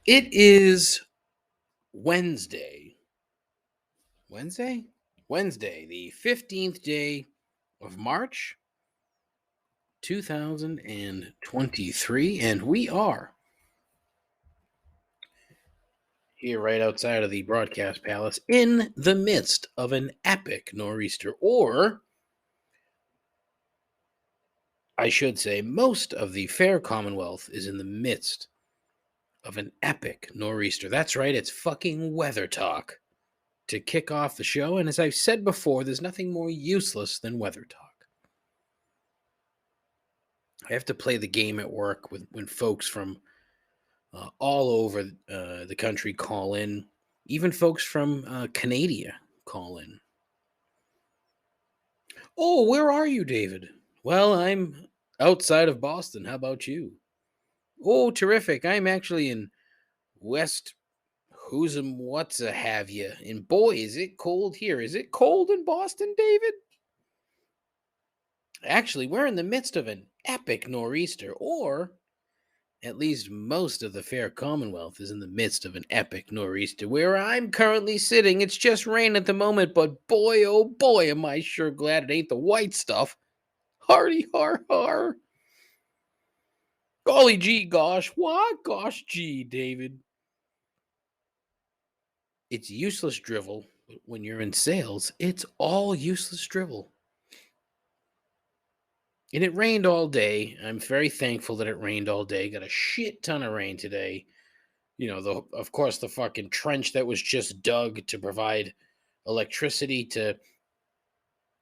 It is Wednesday. Wednesday? Wednesday, the 15th day of March, 2023, and we are here right outside of the broadcast palace in the midst of an epic nor'easter, or I should say, most of the fair Commonwealth is in the midst of an epic nor'easter. That's right, it's fucking weather talk to kick off the show. And as I've said before, there's nothing more useless than weather talk. I have to play the game at work when folks from all over the country call in, even folks from Canada call in. Oh, where are you, David? Well, I'm outside of Boston. How about you? Oh, terrific. I'm actually in West Who's'em what's a have you. And boy, is it cold here. Is it cold in Boston, David? Actually, we're in the midst of an epic nor'easter, or at least most of the fair Commonwealth is in the midst of an epic nor'easter. Where I'm currently sitting, it's just rain at the moment, but boy, oh boy, am I sure glad it ain't the white stuff. Hardy har har. Golly gee gosh, what? Gosh gee, David. It's useless drivel. But when you're in sales, it's all useless drivel. And it rained all day. I'm very thankful that it rained all day. Got a shit ton of rain today. You know, of course, the fucking trench that was just dug to provide electricity to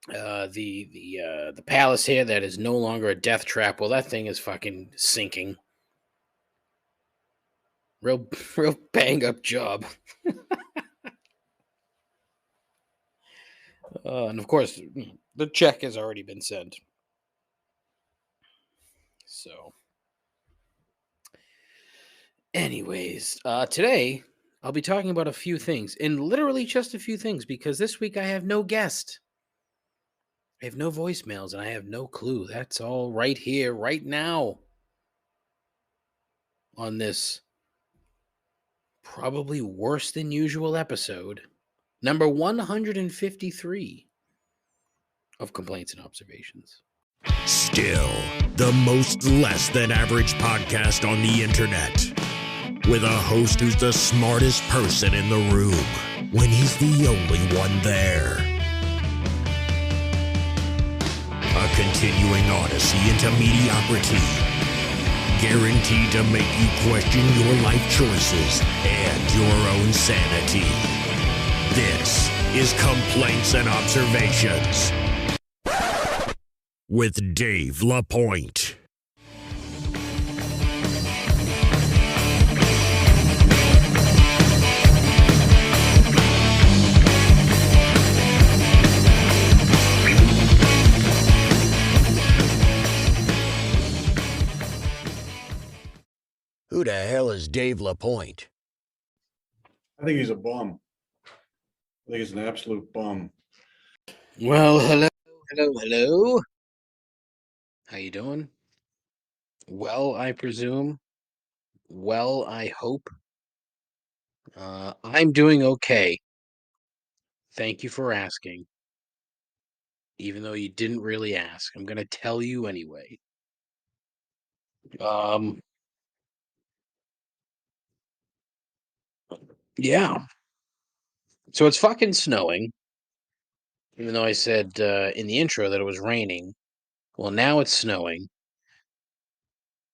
the palace here that is no longer a death trap. Well, that thing is fucking sinking. Real bang up job. And of course, the check has already been sent. So, anyways, today I'll be talking about a few things, and literally just a few things, because this week I have no guest. I have no voicemails, and I have no clue. That's all right here, right now, on this probably worse than usual episode, number 153 of Complaints and Observations. Still, the most less than average podcast on the internet, with a host who's the smartest person in the room when he's the only one there. A continuing odyssey into mediocrity, guaranteed to make you question your life choices and your own sanity. This is Complaints and Observations with Dave LaPointe. Who the hell is Dave LaPointe? I think he's a bum. I think he's an absolute bum. Well, hello. How you doing? Well, I presume. Well, I hope. I'm doing okay. Thank you for asking. Even though you didn't really ask, I'm going to tell you anyway. Yeah. So it's fucking snowing. Even though I said in the intro that it was raining. Well, now it's snowing.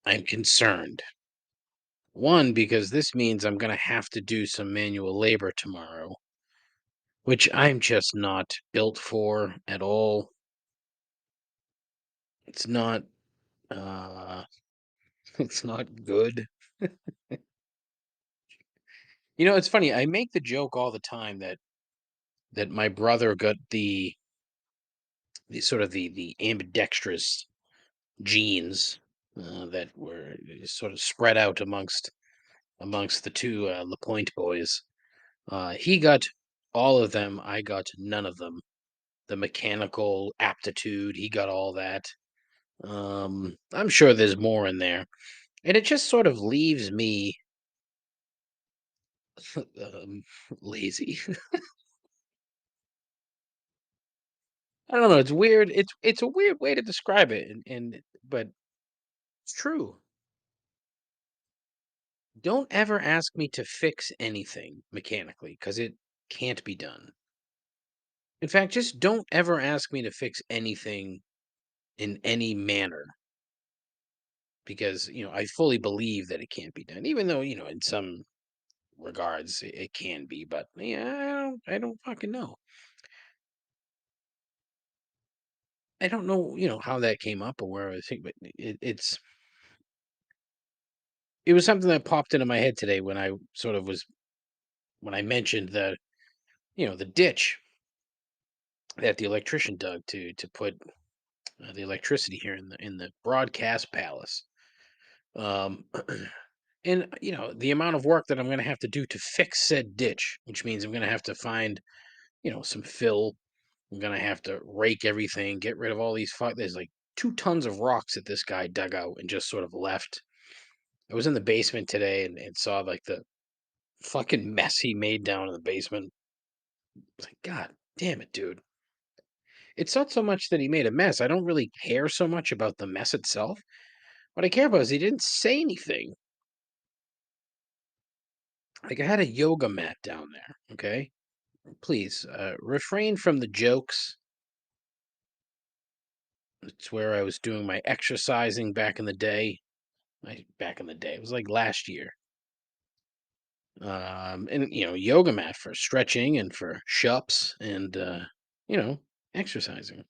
I'm concerned. One, because this means I'm going to have to do some manual labor tomorrow, which I'm just not built for at all. It's not it's not good. You know, it's funny. I make the joke all the time that my brother got the sort of the ambidextrous genes that were sort of spread out amongst the two LaPointe boys. He got all of them. I got none of them. The mechanical aptitude, he got all that. I'm sure there's more in there, and it just sort of leaves me um, lazy. I don't know. It's weird. It's a weird way to describe it, and but it's true. Don't ever ask me to fix anything mechanically because it can't be done. In fact, just don't ever ask me to fix anything in any manner because I fully believe that it can't be done, even though in some regards it can be. But yeah, I don't fucking know. I don't know, how that came up or where I think, but it was something that popped into my head today when I sort of was when I mentioned the ditch that the electrician dug to put the electricity here in the broadcast palace. Um, and the amount of work that I'm going to have to do to fix said ditch, which means I'm going to have to find some fill. I'm going to have to rake everything, get rid of all these. There's like 2 tons of rocks that this guy dug out and just sort of left. I was in the basement today and saw like the fucking mess he made down in the basement. I was like, God damn it, dude. It's not so much that he made a mess. I don't really care so much about the mess itself. What I care about is he didn't say anything. Like I had a yoga mat down there, okay? Please, refrain from the jokes. It's where I was doing my exercising back in the day. Back in the day. It was like last year. And yoga mat for stretching and for shups and you know, exercising.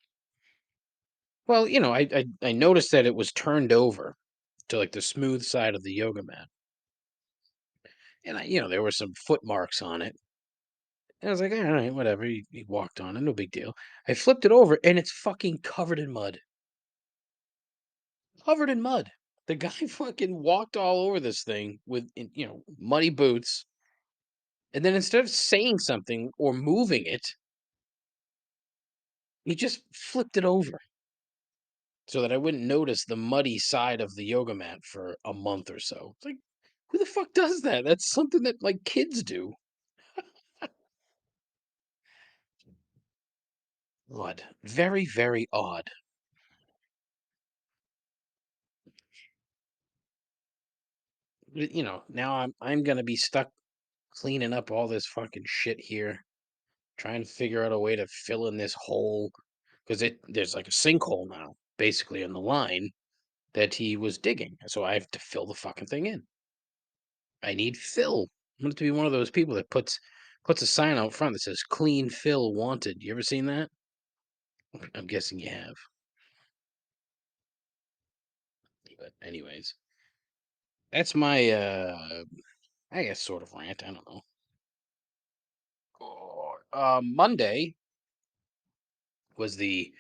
Well, I noticed that it was turned over to like the smooth side of the yoga mat. And there were some foot marks on it. And I was like, all right, whatever. He walked on it, no big deal. I flipped it over and it's fucking covered in mud. Covered in mud. The guy fucking walked all over this thing with muddy boots. And then instead of saying something or moving it, he just flipped it over so that I wouldn't notice the muddy side of the yoga mat for a month or so. It's like, who the fuck does that? That's something that like kids do. Odd. Very, very odd. Now I'm gonna be stuck cleaning up all this fucking shit here, trying to figure out a way to fill in this hole because there's like a sinkhole now, basically on the line that he was digging. So I have to fill the fucking thing in. I need fill. I'm going to be one of those people that puts a sign out front that says "Clean Fill Wanted." You ever seen that? I'm guessing you have. But anyways, that's my I guess sort of rant. I don't know. Monday was the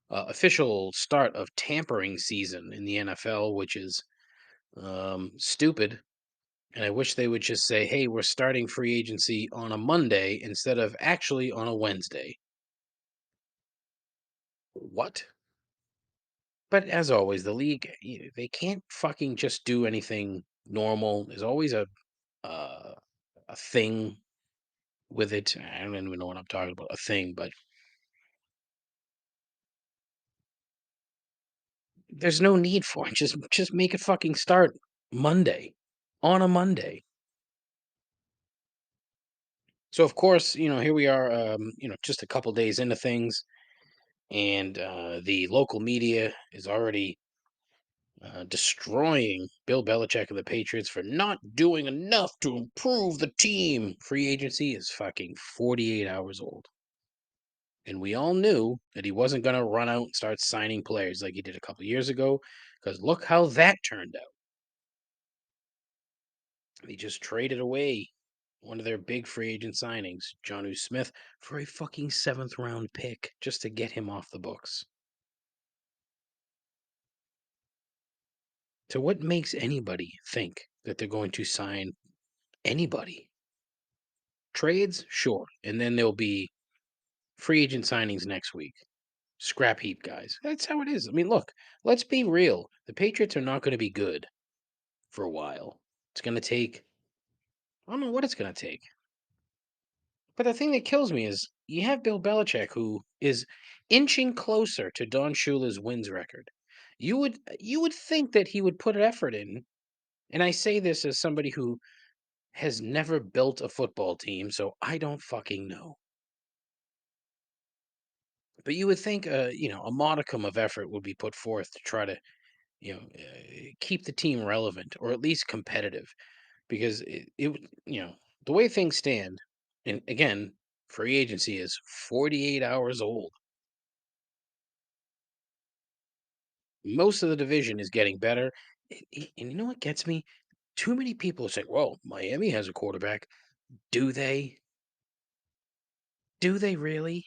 official start of tampering season in the NFL, which is stupid. And I wish they would just say, hey, we're starting free agency on a Monday instead of actually on a Wednesday. What? But as always, the league, they can't fucking just do anything normal. There's always uh, a thing with it. I don't even know what I'm talking about, a thing, but there's no need for it. Just make it fucking start Monday, on a Monday. So of course, here we are, just a couple days into things, and the local media is already destroying Bill Belichick and the Patriots for not doing enough to improve the team. Free agency is fucking 48 hours old. And we all knew that he wasn't going to run out and start signing players like he did a couple years ago, because look how that turned out. He just traded away one of their big free agent signings, Jonnu Smith, for a fucking 7th-round pick just to get him off the books. So what makes anybody think that they're going to sign anybody? Trades, sure. And then there'll be free agent signings next week. Scrap heap guys. That's how it is. I mean, look, let's be real. The Patriots are not going to be good for a while. It's going to take I don't know what it's going to take. But the thing that kills me is you have Bill Belichick, who is inching closer to Don Shula's wins record. You would think that he would put effort in, and I say this as somebody who has never built a football team, so I don't fucking know. But you would think, a modicum of effort would be put forth to try to, keep the team relevant or at least competitive, because the way things stand, and again, free agency is 48 hours old. Most of the division is getting better. And you know what gets me? Too many people say, well, Miami has a quarterback. Do they? Do they really?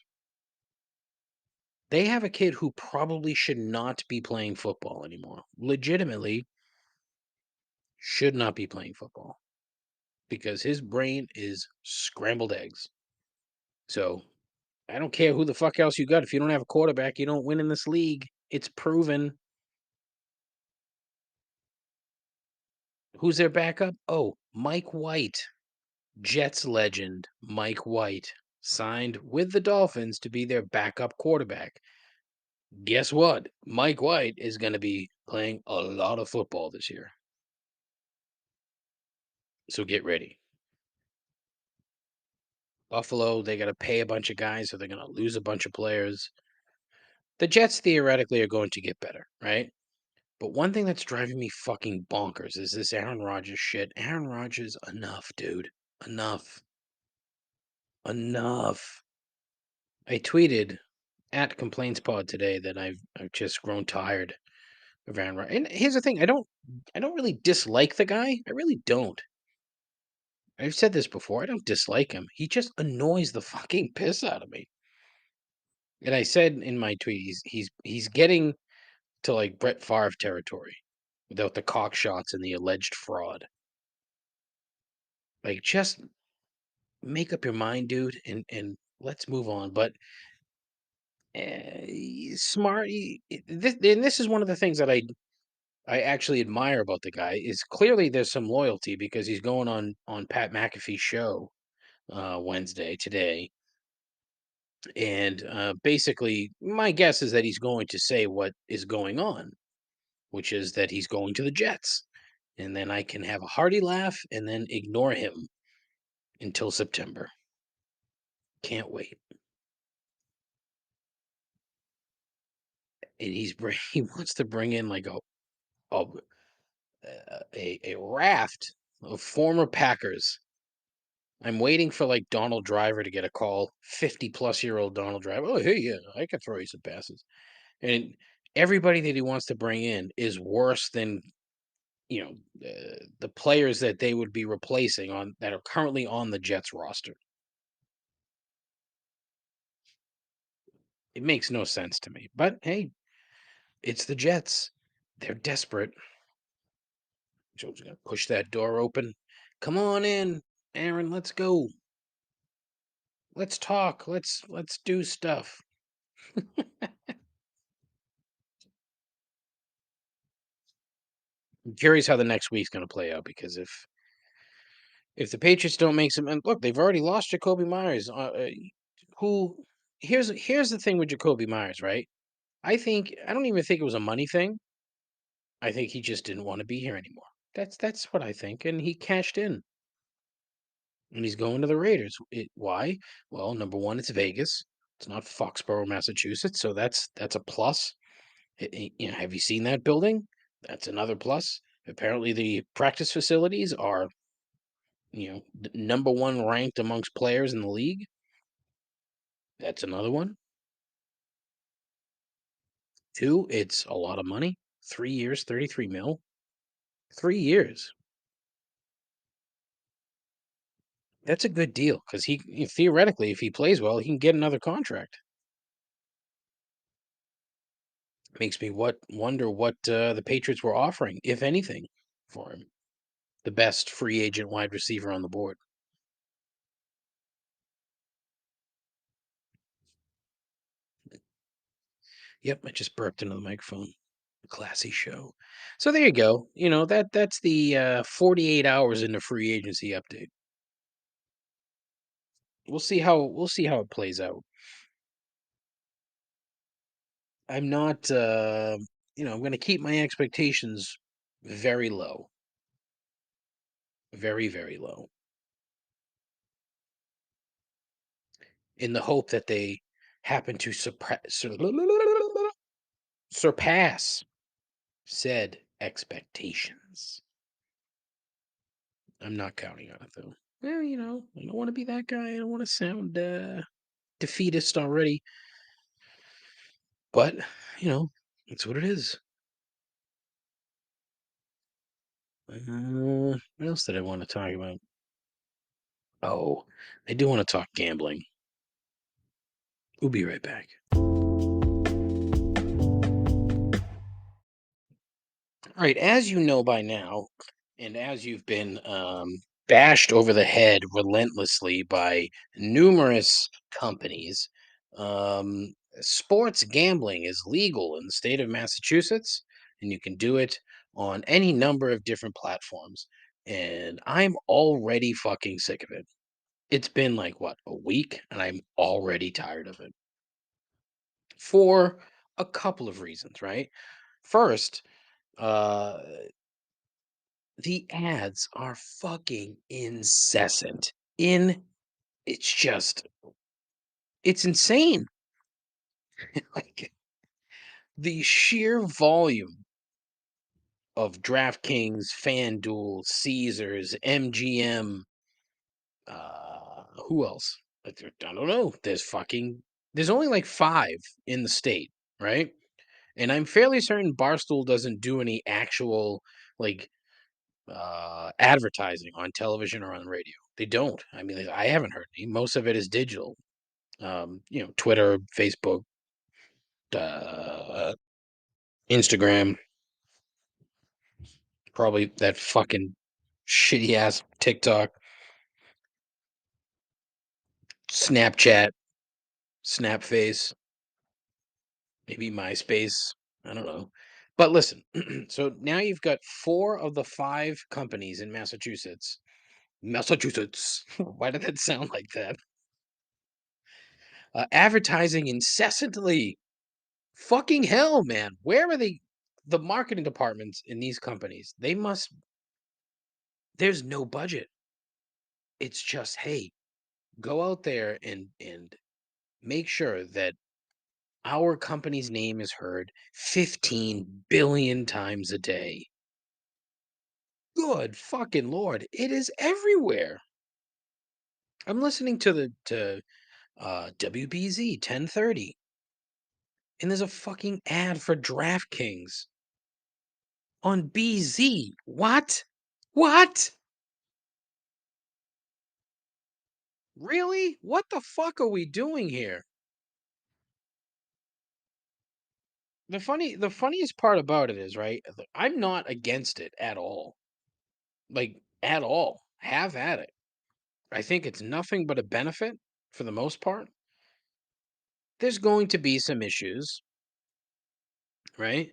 They have a kid who probably should not be playing football anymore. Legitimately, should not be playing football because his brain is scrambled eggs. So I don't care who the fuck else you got. If you don't have a quarterback, you don't win in this league. It's proven. Who's their backup? Oh, Mike White. Jets legend Mike White signed with the Dolphins to be their backup quarterback. Guess what? Mike White is going to be playing a lot of football this year. So get ready. Buffalo, they got to pay a bunch of guys, so they're going to lose a bunch of players. The Jets theoretically are going to get better, right? But one thing that's driving me fucking bonkers is this Aaron Rodgers shit. Aaron Rodgers, enough, dude. Enough. Enough. I tweeted at Complaints Pod today that I've just grown tired of Aaron Rodgers. And here's the thing, I don't really dislike the guy. I really don't. I've said this before. I don't dislike him. He just annoys the fucking piss out of me. And I said in my tweet, he's getting to like Brett Favre territory without the cock shots and the alleged fraud. Like, just make up your mind, dude, and let's move on. But he's smart. This is one of the things that I actually admire about the guy is clearly there's some loyalty because he's going on Pat McAfee's show Wednesday today, and basically my guess is that he's going to say what is going on, which is that he's going to the Jets, and then I can have a hearty laugh and then ignore him until September. Can't wait. And he wants to bring in like a a raft of former Packers. I'm waiting for like Donald Driver to get a call. 50-plus-year-old Donald Driver. Oh, hey, yeah, I could throw you some passes. And everybody that he wants to bring in is worse than the players that they would be replacing on that are currently on the Jets roster. It makes no sense to me. But hey, it's the Jets. They're desperate. Joe's gonna push that door open. Come on in, Aaron. Let's go. Let's talk. Let's do stuff. I'm curious how the next week's going to play out because if the Patriots don't make some, and look, they've already lost Jacoby Myers. Who here's the thing with Jacoby Myers, right? I don't even think it was a money thing. I think he just didn't want to be here anymore. That's what I think, and he cashed in, and he's going to the Raiders. Why? Well, number one, it's Vegas. It's not Foxborough, Massachusetts, so that's a plus. Have you seen that building? That's another plus. Apparently, the practice facilities are number one ranked amongst players in the league. That's another one. Two, it's a lot of money. 3 years, 33 mil. 3 years. That's a good deal because theoretically, if he plays well, he can get another contract. Makes me wonder what the Patriots were offering, if anything, for him. The best free agent wide receiver on the board. Yep, I just burped into the microphone. Classy show. So there you go. That's the 48 hours into free agency update. we'll see how it plays out. I'm not, I'm going to keep my expectations very low, very very low, in the hope that they happen to surpass said expectations. I'm not counting on it though. Well, I don't want to be that guy. I don't want to sound defeatist already. But, it's what it is. What else did I want to talk about? Oh, I do want to talk gambling. We'll be right back. All right, as you know by now, and as you've been bashed over the head relentlessly by numerous companies, sports gambling is legal in the state of Massachusetts, and you can do it on any number of different platforms. And I'm already fucking sick of it. It's been like, what, a week, and I'm already tired of it for a couple of reasons, right? First, uh, the ads are fucking incessant. It's just it's insane. Like the sheer volume of DraftKings, FanDuel, Caesars, MGM, who else? I don't know. There's only like 5 in the state, right? And I'm fairly certain Barstool doesn't do any actual like advertising on television or on radio. They don't. I mean, like, I haven't heard any. Most of it is digital. Twitter, Facebook, uh, Instagram, probably that fucking shitty ass TikTok, Snapchat, Snapface, maybe MySpace. I don't know. But listen, so now you've got 4 of the 5 companies in Massachusetts. Massachusetts. Why did that sound like that? Advertising incessantly. Fucking hell, man. Where are the marketing departments in these companies? There's no budget. It's just, hey, go out there and make sure that our company's name is heard 15 billion times a day. Good fucking lord, it is everywhere. I'm listening to WBZ 1030, and there's a fucking ad for DraftKings on BZ. What? What? Really? What the fuck are we doing here? The funniest part about it is, right? I'm not against it at all. Like at all. Have at it. I think it's nothing but a benefit for the most part. There's going to be some issues, right?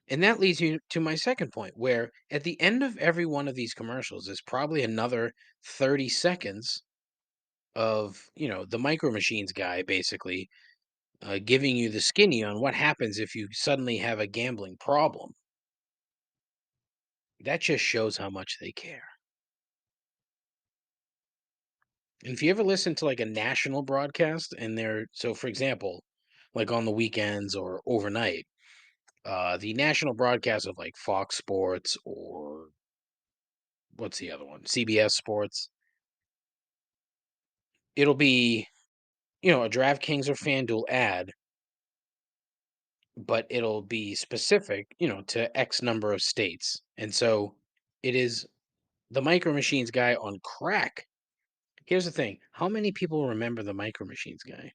And that leads you to my second point, where at the end of every one of these commercials is probably another 30 seconds of, the Micro Machines guy basically giving you the skinny on what happens if you suddenly have a gambling problem. That just shows how much they care. And if you ever listen to like a national broadcast and so for example, like on the weekends or overnight, the national broadcast of like Fox Sports or what's the other one? CBS Sports. It'll be, a DraftKings or FanDuel ad, but it'll be specific, to X number of states. And so it is the Micro Machines guy on crack. Here's the thing. How many people remember the Micro Machines guy?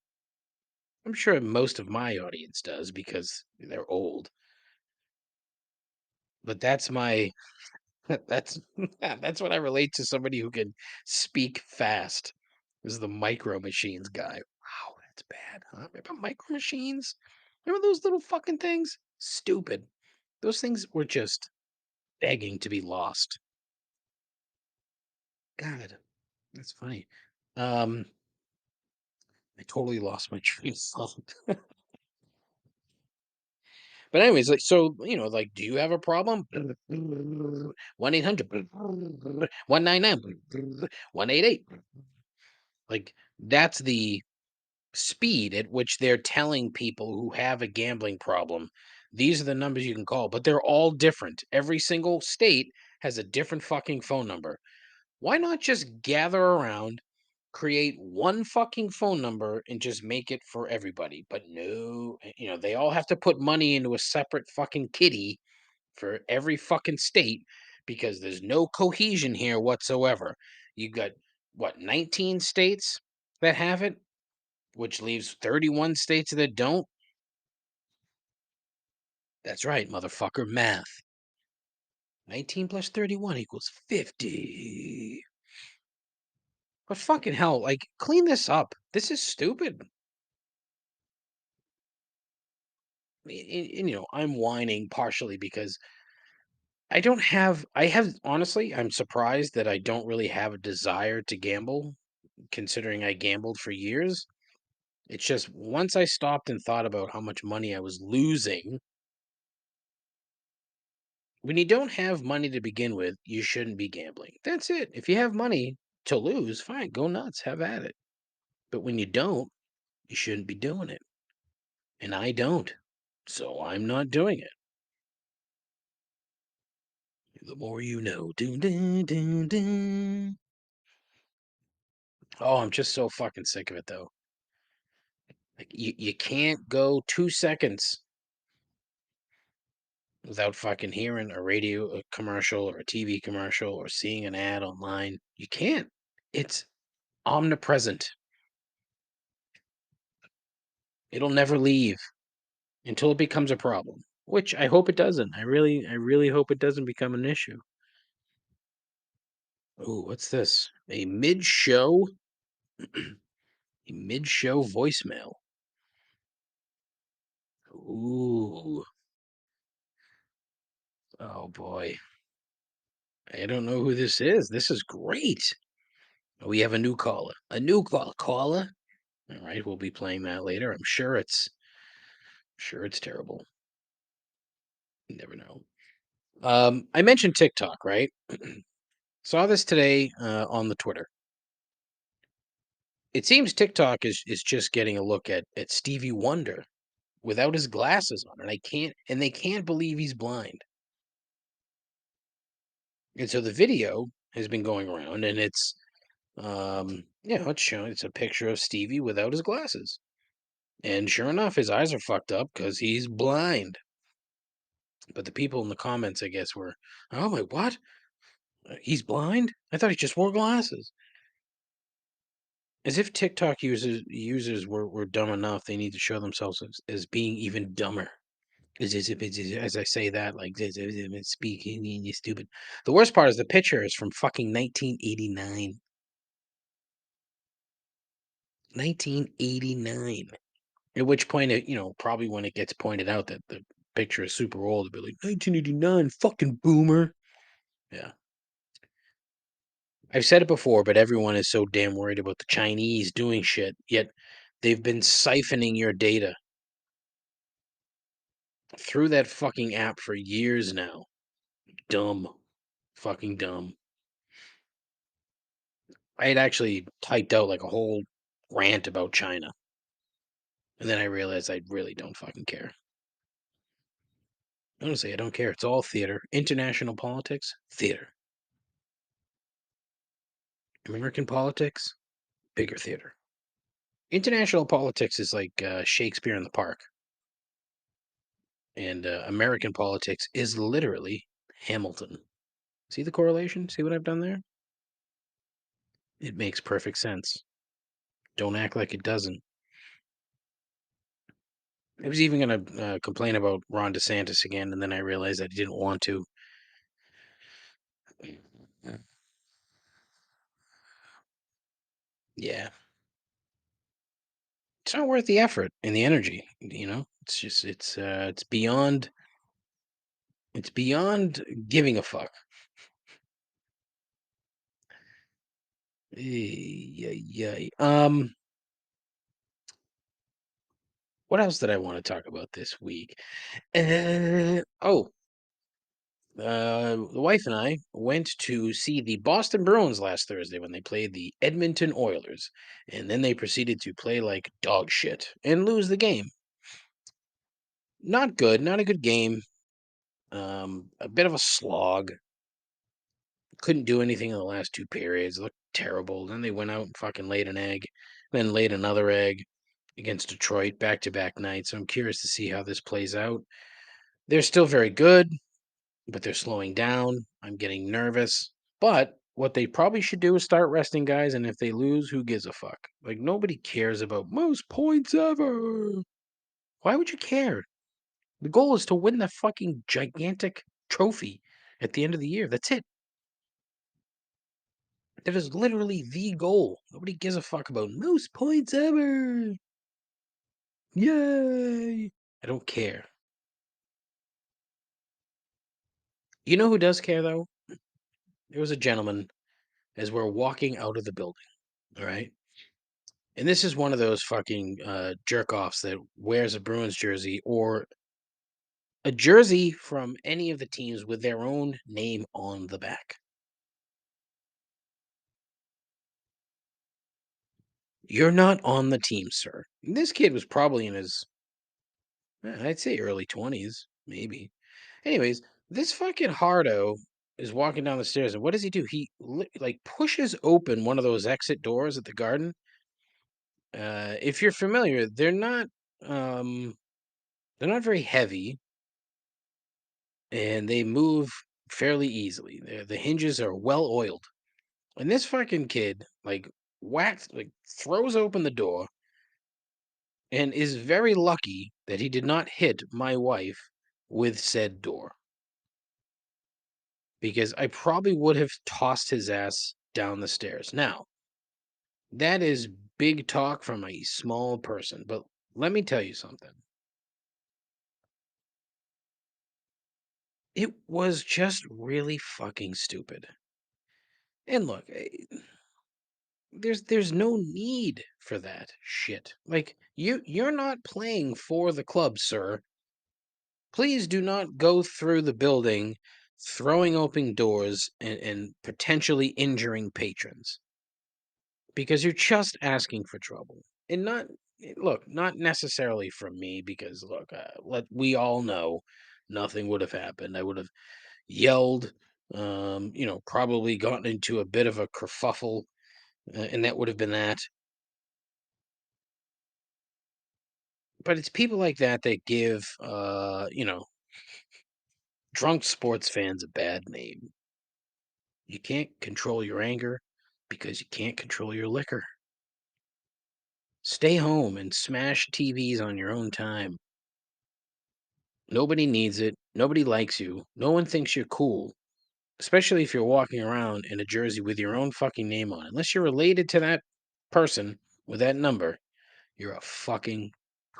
I'm sure most of my audience does because they're old. But that's my that's that's what I relate to somebody who can speak fast. Is the Micro Machines guy. Wow, that's bad, huh? Remember Micro Machines? Remember those little fucking things? Stupid. Those things were just begging to be lost. God, that's funny. Um I totally lost my train of thought. But anyways, like, so, like, do you have a problem? 1-800 199 188. Like, that's the speed at which they're telling people who have a gambling problem, these are the numbers you can call, but they're all different. Every single state has a different fucking phone number. Why not just gather around, create one fucking phone number, and just make it for everybody? But no, they all have to put money into a separate fucking kitty for every fucking state because there's no cohesion here whatsoever. You got what, 19 states that have it, which leaves 31 states that don't. That's right, motherfucker, math. 19 plus 31 equals 50. But fucking hell, like, clean this up. This is stupid. And, I'm whining partially because honestly, I'm surprised that I don't really have a desire to gamble, considering I gambled for years. It's just once I stopped and thought about how much money I was losing. When you don't have money to begin with, you shouldn't be gambling. That's it. If you have money to lose, fine, go nuts, have at it. But when you don't, you shouldn't be doing it. And I don't. So I'm not doing it. The more you know. Dun, dun, dun, dun. Oh, I'm just so fucking sick of it though. Like you can't go 2 seconds without fucking hearing a radio commercial or a TV commercial or seeing an ad online. You can't. It's omnipresent. It'll never leave until it becomes a problem, which I hope it doesn't. I really hope it doesn't become an issue. Oh, what's this? A mid-show a mid-show voicemail. Ooh. Oh boy. I don't know who this is. This is great. We have a new caller. A new caller. All right, we'll be playing that later. I'm sure it's terrible. You never know. I mentioned TikTok, right? Saw this today on the Twitter. It seems TikTok is just getting a look at Stevie Wonder without his glasses on, and they can't believe he's blind. And so the video has been going around, and it's showing, it's a picture of Stevie without his glasses. And sure enough, his eyes are fucked up because he's blind. But the people in the comments, I guess, were, "Oh my, what? He's blind? I thought he just wore glasses." As if TikTok users were dumb enough, they need to show themselves as being even dumber. As I say that, like, speaking, you stupid. The worst part is the picture is from fucking 1989. 1989. At which point, probably when it gets pointed out that the picture is super old, it'll be like 1989, fucking boomer. Yeah. I've said it before, but everyone is so damn worried about the Chinese doing shit, yet they've been siphoning your data through that fucking app for years now. Dumb. Fucking dumb. I had actually typed out like a whole rant about China. And then I realized I really don't fucking care. Honestly, I don't care. It's all theater. International politics, theater. American politics, bigger theater. International politics is like Shakespeare in the Park. And American politics is literally Hamilton. See the correlation? See what I've done there? It makes perfect sense. Don't act like it doesn't. I was even going to complain about Ron DeSantis again, and then I realized that I didn't want to. Yeah. It's not worth the effort and the energy, It's just it's beyond giving a fuck. Yeah. What else did I want to talk about this week? The wife and I went to see the Boston Bruins last Thursday when they played the Edmonton Oilers, and then they proceeded to play like dog shit and lose the game. Not good, not a good game. A bit of a slog. Couldn't do anything in the last two periods. Looked terrible. Then they went out and fucking laid an egg, then laid another egg against Detroit back-to-back nights. So I'm curious to see how this plays out. They're still very good, but they're slowing down. I'm getting nervous. But what they probably should do is start resting guys, and if they lose, who gives a fuck? Like, nobody cares about most points ever. Why would you care? The goal is to win the fucking gigantic trophy at the end of the year. That's it. That is literally the goal. Nobody gives a fuck about most points ever. Yay! I don't care. You know who does care, though? There was a gentleman as we're walking out of the building, all right? And this is one of those fucking jerk offs that wears a Bruins jersey or a jersey from any of the teams with their own name on the back. You're not on the team, sir. And this kid was probably in his, I'd say early 20s, maybe. Anyways, this fucking hardo is walking down the stairs, and what does he do? He like pushes open one of those exit doors at the Garden. If you're familiar, um, they're not very heavy, and they move fairly easily. The hinges are well oiled, and this fucking kid throws open the door, and is very lucky that he did not hit my wife with said door. Because I probably would have tossed his ass down the stairs. Now, that is big talk from a small person, but let me tell you something. It was just really fucking stupid. And look, there's no need for that shit. Like you're not playing for the club, sir. Please do not go through the building throwing open doors and potentially injuring patrons. Because you're just asking for trouble. And not necessarily from me, because look, we all know nothing would have happened. I would have yelled, probably gotten into a bit of a kerfuffle, and that would have been that. But it's people like that that give, drunk sports fans a bad name. You can't control your anger because you can't control your liquor. Stay home and smash TVs on your own time. Nobody needs it. Nobody likes you. No one thinks you're cool, especially if you're walking around in a jersey with your own fucking name on it. Unless you're related to that person with that number, you're a fucking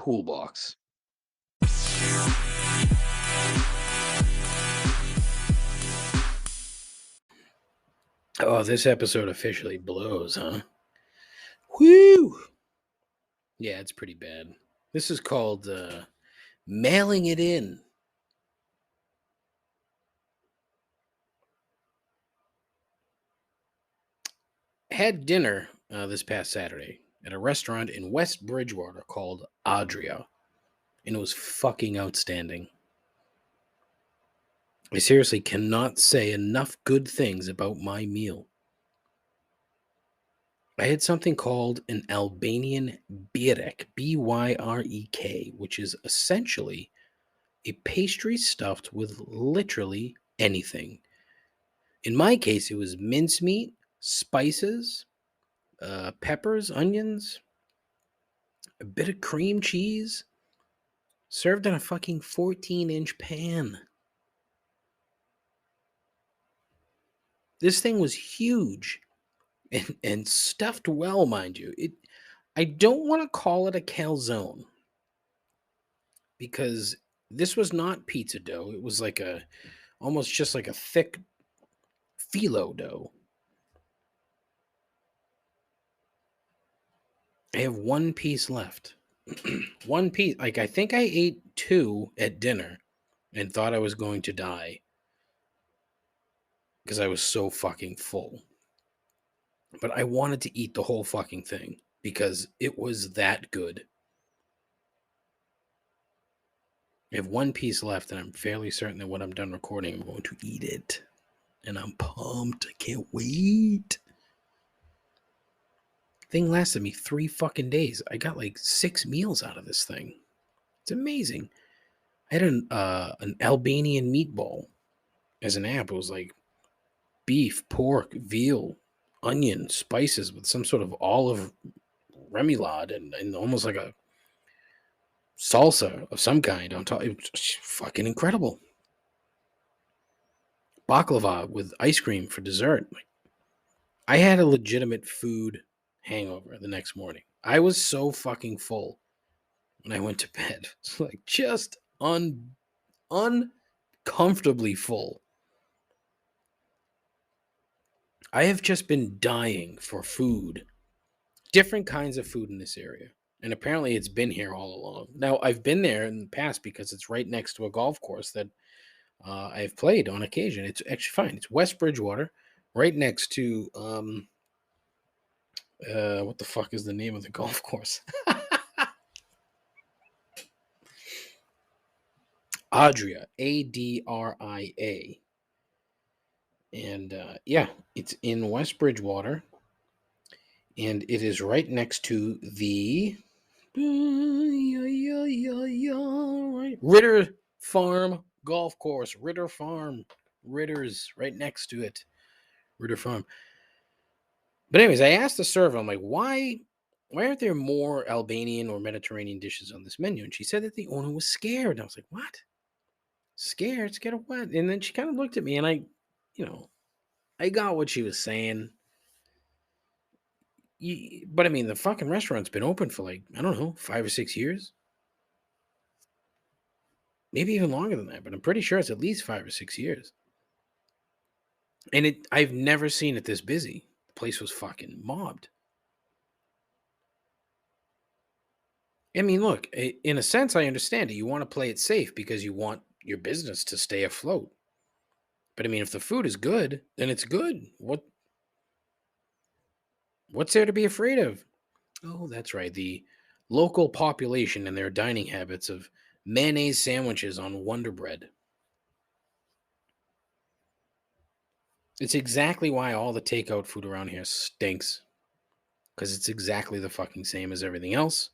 toolbox. Oh, this episode officially blows, huh? Whew! Yeah, it's pretty bad. This is called mailing it in. Had dinner this past Saturday at a restaurant in West Bridgewater called Adria, and it was fucking outstanding. I seriously cannot say enough good things about my meal. I had something called an Albanian byrek, Byrek, which is essentially a pastry stuffed with literally anything. In my case, it was mincemeat, spices, peppers, onions, a bit of cream cheese, served on a fucking 14-inch pan. This thing was huge and stuffed well, mind you. I don't want to call it a calzone because this was not pizza dough. It was like almost just like a thick phyllo dough. I have one piece left. one piece. Like, I think I ate 2 at dinner and thought I was going to die because I was so fucking full. But I wanted to eat the whole fucking thing because it was that good. I have 1 piece left, and I'm fairly certain that when I'm done recording, I'm going to eat it. And I'm pumped. I can't wait. Thing lasted me 3 fucking days. I got like 6 meals out of this thing. It's amazing. I had an Albanian meatball as an app. It was like beef, pork, veal, onion, spices with some sort of olive remoulade and almost like a salsa of some kind on top. It was fucking incredible. Baklava with ice cream for dessert. I had a legitimate food hangover the next morning. I was so fucking full when I went to bed. It's like just uncomfortably full. I have just been dying for food, different kinds of food in this area. And apparently it's been here all along. Now, I've been there in the past because it's right next to a golf course that I've played on occasion. It's actually fine. It's West Bridgewater, right next to, what the fuck is the name of the golf course? Adria, Adria. And yeah, it's in West Bridgewater. And it is right next to the Ritter Farm Golf Course. Ritter Farm. Ritter's right next to it. Ritter Farm. But anyways, I asked the server, I'm like, why aren't there more Albanian or Mediterranean dishes on this menu? And she said that the owner was scared. And I was like, what? Scared? Scared of what? And then she kind of looked at me and I got what she was saying. But I mean, the fucking restaurant's been open for like, I don't know, 5 or 6 years. Maybe even longer than that, but I'm pretty sure it's at least 5 or 6 years. And I've never seen it this busy. The place was fucking mobbed. I mean, look, in a sense, I understand it. You want to play it safe because you want your business to stay afloat. But I mean, if the food is good, then it's good. What's there to be afraid of? Oh, that's right. The local population and their dining habits of mayonnaise sandwiches on Wonder Bread. It's exactly why all the takeout food around here stinks. Because it's exactly the fucking same as everything else.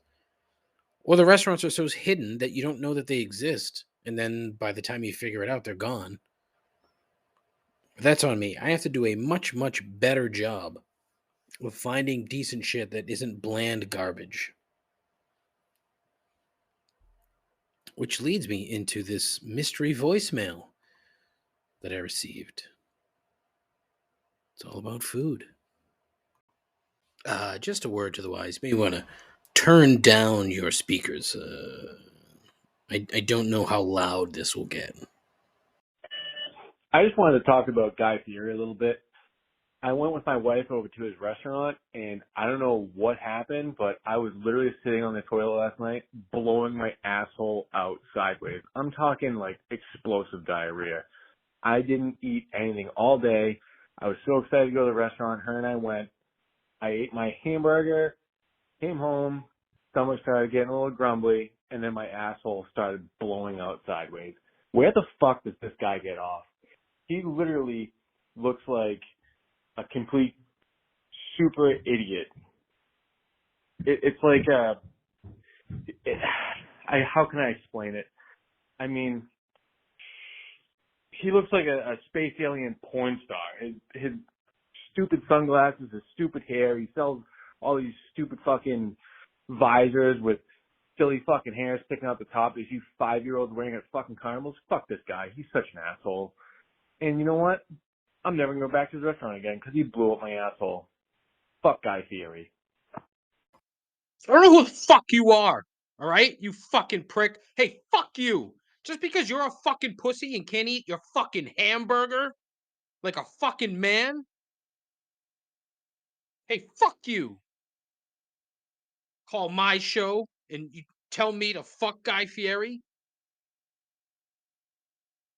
Or the restaurants are so hidden that you don't know that they exist. And then by the time you figure it out, they're gone. That's on me. I have to do a much, much better job of finding decent shit that isn't bland garbage. Which leads me into this mystery voicemail that I received. It's all about food. Just a word to the wise. You may want to turn down your speakers. I don't know how loud this will get. I just wanted to talk about Guy Fieri a little bit. I went with my wife over to his restaurant, and I don't know what happened, but I was literally sitting on the toilet last night, blowing my asshole out sideways. I'm talking like explosive diarrhea. I didn't eat anything all day. I was so excited to go to the restaurant. Her and I went. I ate my hamburger, came home, stomach started getting a little grumbly, and then my asshole started blowing out sideways. Where the fuck does this guy get off? He literally looks like a complete super idiot. It's like how can I explain it? I mean, he looks like a space alien porn star. His stupid sunglasses, his stupid hair. He sells all these stupid fucking visors with silly fucking hair sticking out the top. These 5-year-olds wearing at fucking carnivals. Fuck this guy. He's such an asshole. And you know what? I'm never going to go back to his restaurant again because he blew up my asshole. Fuck Guy Fieri. I don't know who the fuck you are. All right? You fucking prick. Hey, fuck you. Just because you're a fucking pussy and can't eat your fucking hamburger like a fucking man. Hey, fuck you. Call my show And you tell me to fuck Guy Fieri?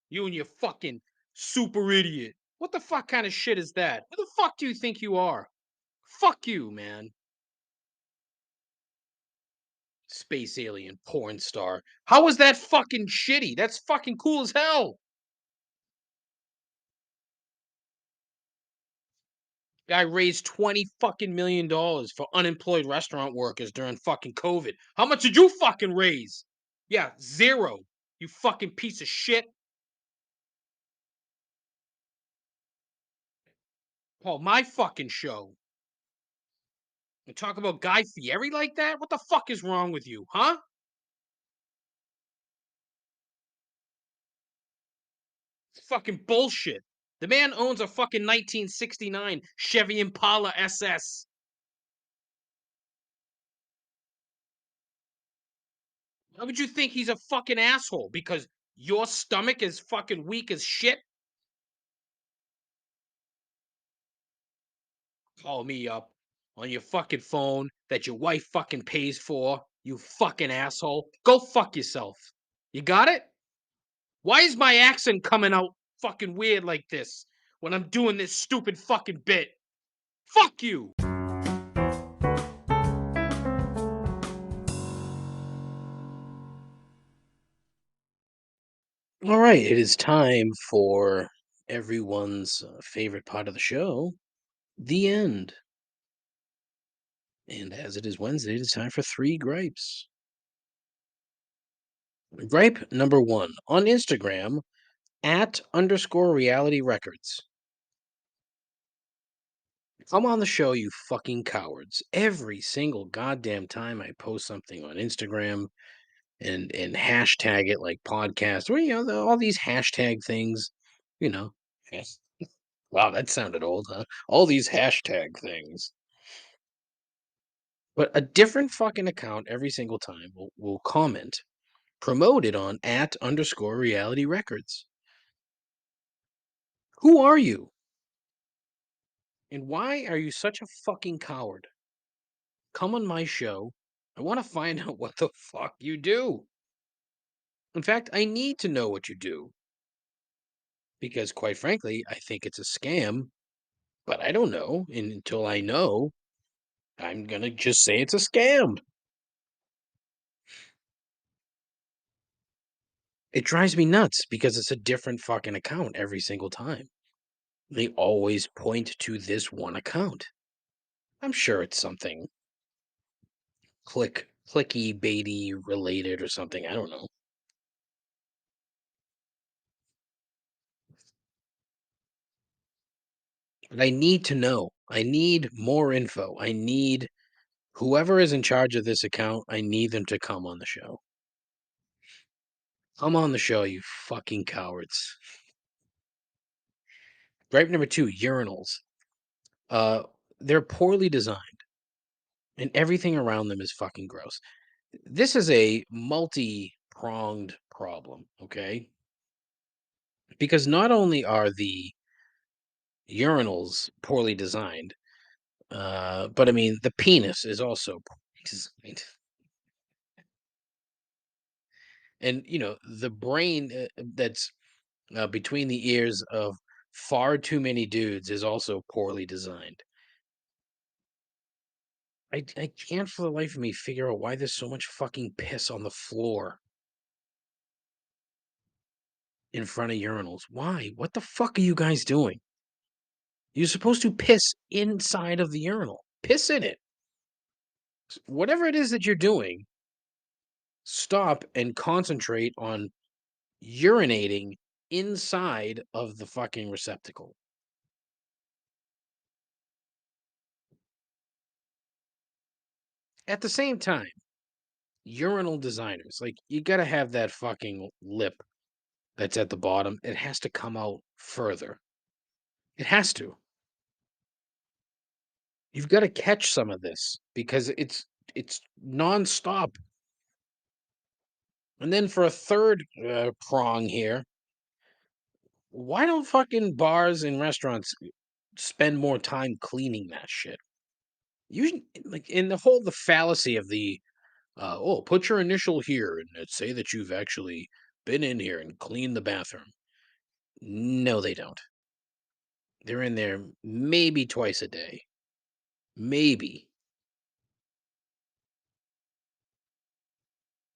You and your fucking super idiot. What the fuck kind of shit is that? Who the fuck do you think you are? Fuck you, man. Space alien porn star. How was that fucking shitty? That's fucking cool as hell. Guy raised $20 million for unemployed restaurant workers during fucking COVID. How much did you fucking raise? Yeah, zero. You fucking piece of shit. Paul, my fucking show. And talk about Guy Fieri like that? What the fuck is wrong with you, huh? It's fucking bullshit. The man owns a fucking 1969 Chevy Impala SS. How would you think he's a fucking asshole? Because your stomach is fucking weak as shit? Call me up on your fucking phone that your wife fucking pays for, you fucking asshole. Go fuck yourself. You got it? Why is my accent coming out fucking weird like this when I'm doing this stupid fucking bit? Fuck you! All right, it is time for everyone's favorite part of the show, the end. And as it is Wednesday, it is time for 3 gripes. Gripe number 1 on Instagram @_reality records. Come on the show, you fucking cowards. Every single goddamn time I post something on Instagram and hashtag it like podcast, or all these hashtag things, you know. Yes. Wow, that sounded old, huh? All these hashtag things. But a different fucking account every single time will comment, promote it on @_reality records. Who are you? And why are you such a fucking coward? Come on my show. I want to find out what the fuck you do. In fact, I need to know what you do. Because quite frankly, I think it's a scam, but I don't know. And until I know, I'm going to just say it's a scam. It drives me nuts because it's a different fucking account every single time. They always point to this one account. I'm sure it's something clicky baity related or something. I don't know. But I need to know. I need more info. I need whoever is in charge of this account, I need them to come on the show. Come on the show, you fucking cowards. Gripe number 2, urinals. They're poorly designed, and everything around them is fucking gross. This is a multi-pronged problem, okay? Because not only are the urinals poorly designed, but I mean, the penis is also poorly designed. And, the brain that's between the ears of far too many dudes is also poorly designed. I can't for the life of me figure out why there's so much fucking piss on the floor in front of urinals. Why? What the fuck are you guys doing? You're supposed to piss inside of the urinal. Piss in it. Whatever it is that you're doing, stop and concentrate on urinating inside of the fucking receptacle. At the same time, urinal designers, like, you gotta have that fucking lip that's at the bottom. It has to come out further. It has to. You've got to catch some of this because it's nonstop. And then for a third prong here, why don't fucking bars and restaurants spend more time cleaning that shit? You like in the fallacy of the Oh, put your initial here and say that you've actually been in here and cleaned the bathroom. No, they don't. They're in there maybe twice a day. Maybe.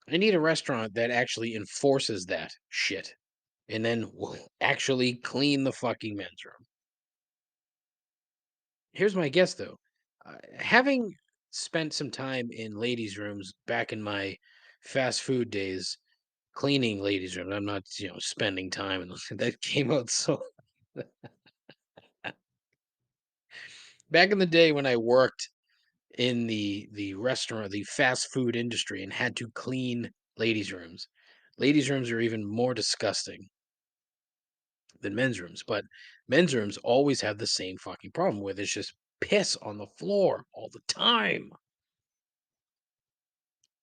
I need a restaurant that actually enforces that shit and then will actually clean the fucking men's room. Here's my guess, though. Having spent some time in ladies' rooms back in my fast food days, cleaning ladies' rooms, I'm not, spending time, and that came out so. Back in the day when I worked in the restaurant, the fast food industry, and had to clean ladies' rooms. Ladies' rooms are even more disgusting than men's rooms, but men's rooms always have the same fucking problem where there's just piss on the floor all the time.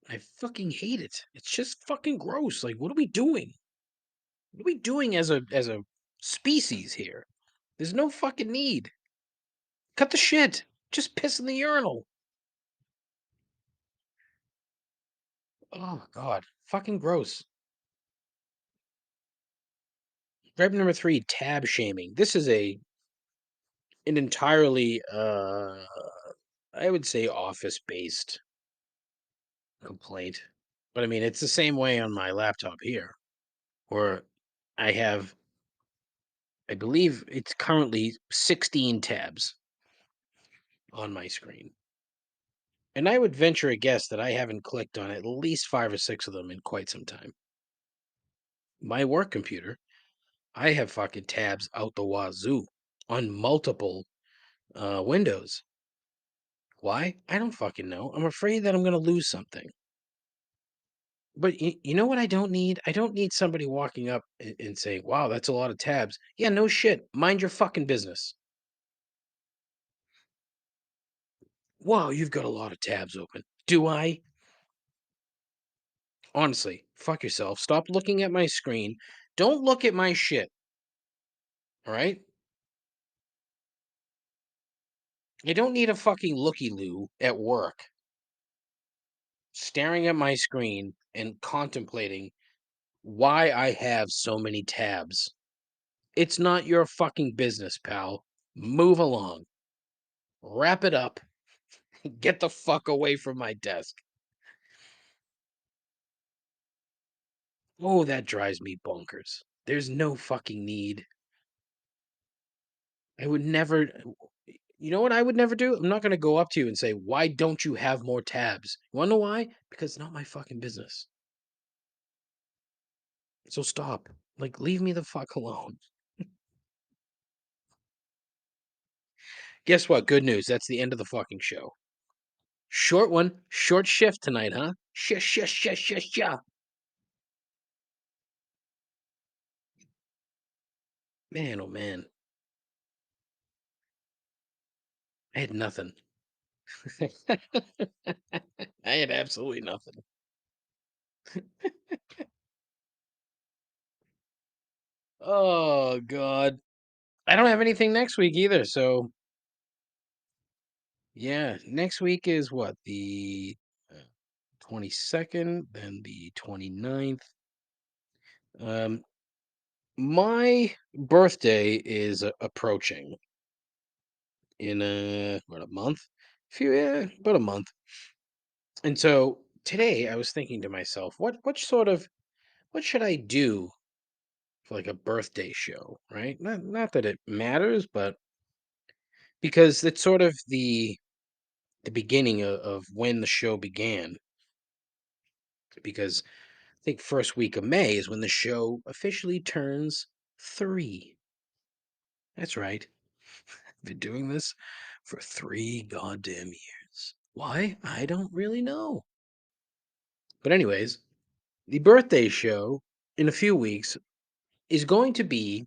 I fucking hate it. It's just fucking gross. Like, what are we doing? What are we doing as a species here? There's no fucking need. Cut the shit. Just piss in the urinal. Oh god. Fucking gross. Gripe number 3, tab shaming. This is an entirely I would say office-based complaint. But I mean, it's the same way on my laptop here, where I have, I believe it's currently 16 tabs on my screen. And I would venture a guess that I haven't clicked on at least 5 or 6 of them in quite some time. My work computer, I have fucking tabs out the wazoo on multiple windows. Why? I don't fucking know. I'm afraid that I'm going to lose something. But you know what I don't need? I don't need somebody walking up and saying, wow, that's a lot of tabs. Yeah, no shit. Mind your fucking business. Wow, you've got a lot of tabs open. Do I? Honestly, fuck yourself. Stop looking at my screen. Don't look at my shit. All right? I don't need a fucking looky-loo at work staring at my screen and contemplating why I have so many tabs. It's not your fucking business, pal. Move along. Wrap it up. Get the fuck away from my desk. Oh, that drives me bonkers. There's no fucking need. I would never. You know what I would never do? I'm not going to go up to you and say, why don't you have more tabs? You want to know why? Because it's not my fucking business. So stop. Like, leave me the fuck alone. Guess what? Good news. That's the end of the fucking show. Short one. Short shift tonight, huh? Shush. Man, oh man. I had nothing. I had absolutely nothing. Oh, God. I don't have anything next week either. So, yeah, next week is what? The 22nd, then the 29th. Um, my birthday is approaching in about a month. About a month. And so today I was thinking to myself, what should I do for like a birthday show, right? Not that it matters, but because it's sort of the beginning of when the show began. Because I think first week of May is when the show officially turns 3. That's right. I've been doing this for 3 goddamn years. Why? I don't really know. But anyways, the birthday show in a few weeks is going to be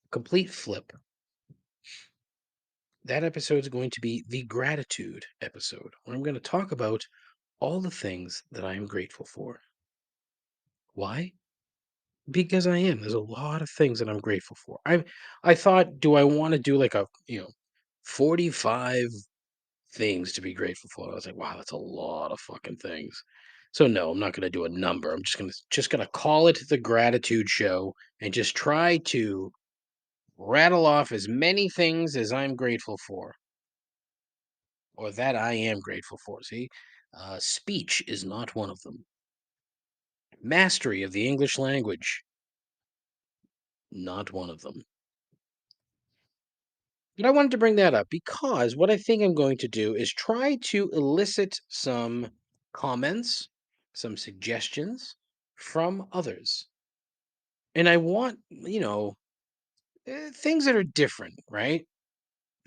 a complete flip. That episode is going to be the gratitude episode, where I'm going to talk about all the things that I am grateful for. Why? Because I am. There's a lot of things that I'm grateful for. I thought, do I want to do like a 45 things to be grateful for? I was like, wow, that's a lot of fucking things. So no, I'm not going to do a number. I'm just going to call it the gratitude show and just try to rattle off as many things as I'm grateful for, or that I am grateful for. See, speech is not one of them. Mastery of the English language, not one of them. But I wanted to bring that up because what I think I'm going to do is try to elicit some comments, some suggestions from others. And I want, things that are different, right?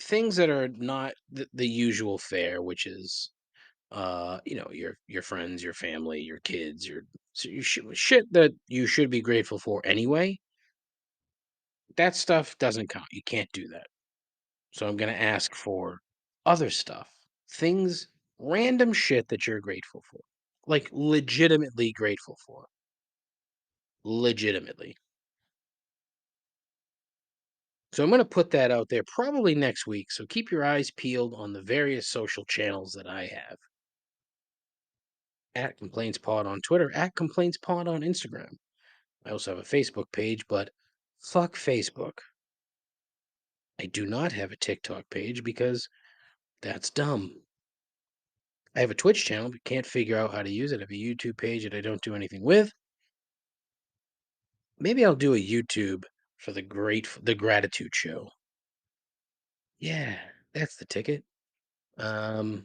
Things that are not the usual fare, which is, your friends, your family, your kids, shit that you should be grateful for anyway. That stuff doesn't count. You can't do that. So I'm going to ask for other stuff, things, random shit that you're grateful for, like legitimately grateful for. Legitimately. So I'm going to put that out there probably next week. So keep your eyes peeled on the various social channels that I have. At Complaints Pod on Twitter, at Complaints Pod on Instagram. I also have a Facebook page, but fuck Facebook. I do not have a TikTok page because that's dumb. I have a Twitch channel, but can't figure out how to use it. I have a YouTube page that I don't do anything with. Maybe I'll do a YouTube for the gratitude show. Yeah, that's the ticket. I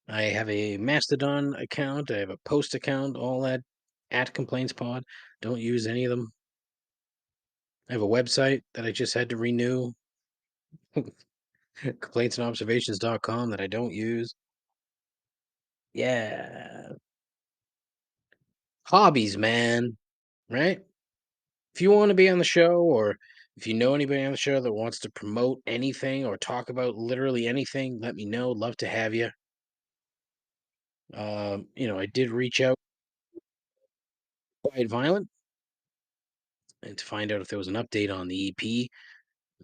have a Mastodon account. I have a post account, all that at Complaints Pod. Don't use any of them. I have a website that I just had to renew. Complaintsandobservations.com that I don't use. Yeah. Hobbies, man. Right? If you want to be on the show, or if you know anybody on the show that wants to promote anything or talk about literally anything, let me know. Love to have you. I did reach out Quiet Violent and to find out if there was an update on the EP.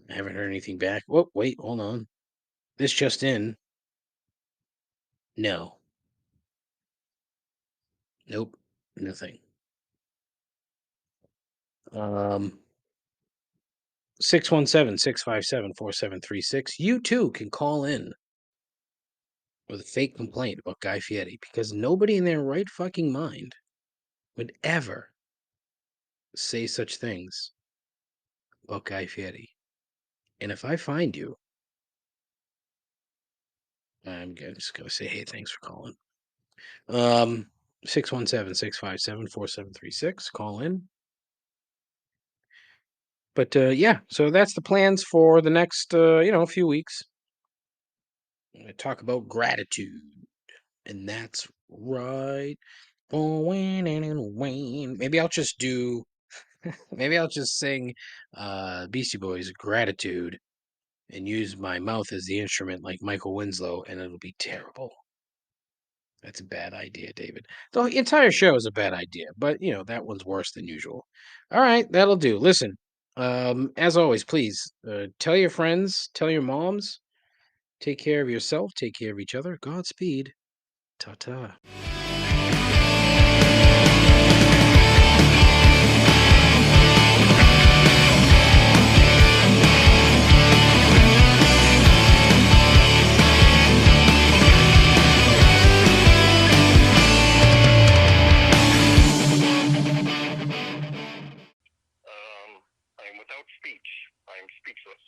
I haven't heard anything back. Whoa, wait, hold on. This just in. No. Nope. Nothing. 617-657-4736. You too can call in with a fake complaint about Guy Fieri because nobody in their right fucking mind would ever say such things about Guy Fieri. And if I find you, just going to say, hey, thanks for calling. 617-657-4736. Call in. But yeah, so that's the plans for the next, few weeks. I'm going to talk about gratitude. And that's right. Maybe I'll just sing Beastie Boys Gratitude and use my mouth as the instrument like Michael Winslow, and it'll be terrible. That's a bad idea, David. The entire show is a bad idea, but that one's worse than usual. All right, that'll do. Listen, as always, please tell your friends, tell your moms, take care of yourself, take care of each other. Godspeed. Ta-ta. I am without speech. I am speechless.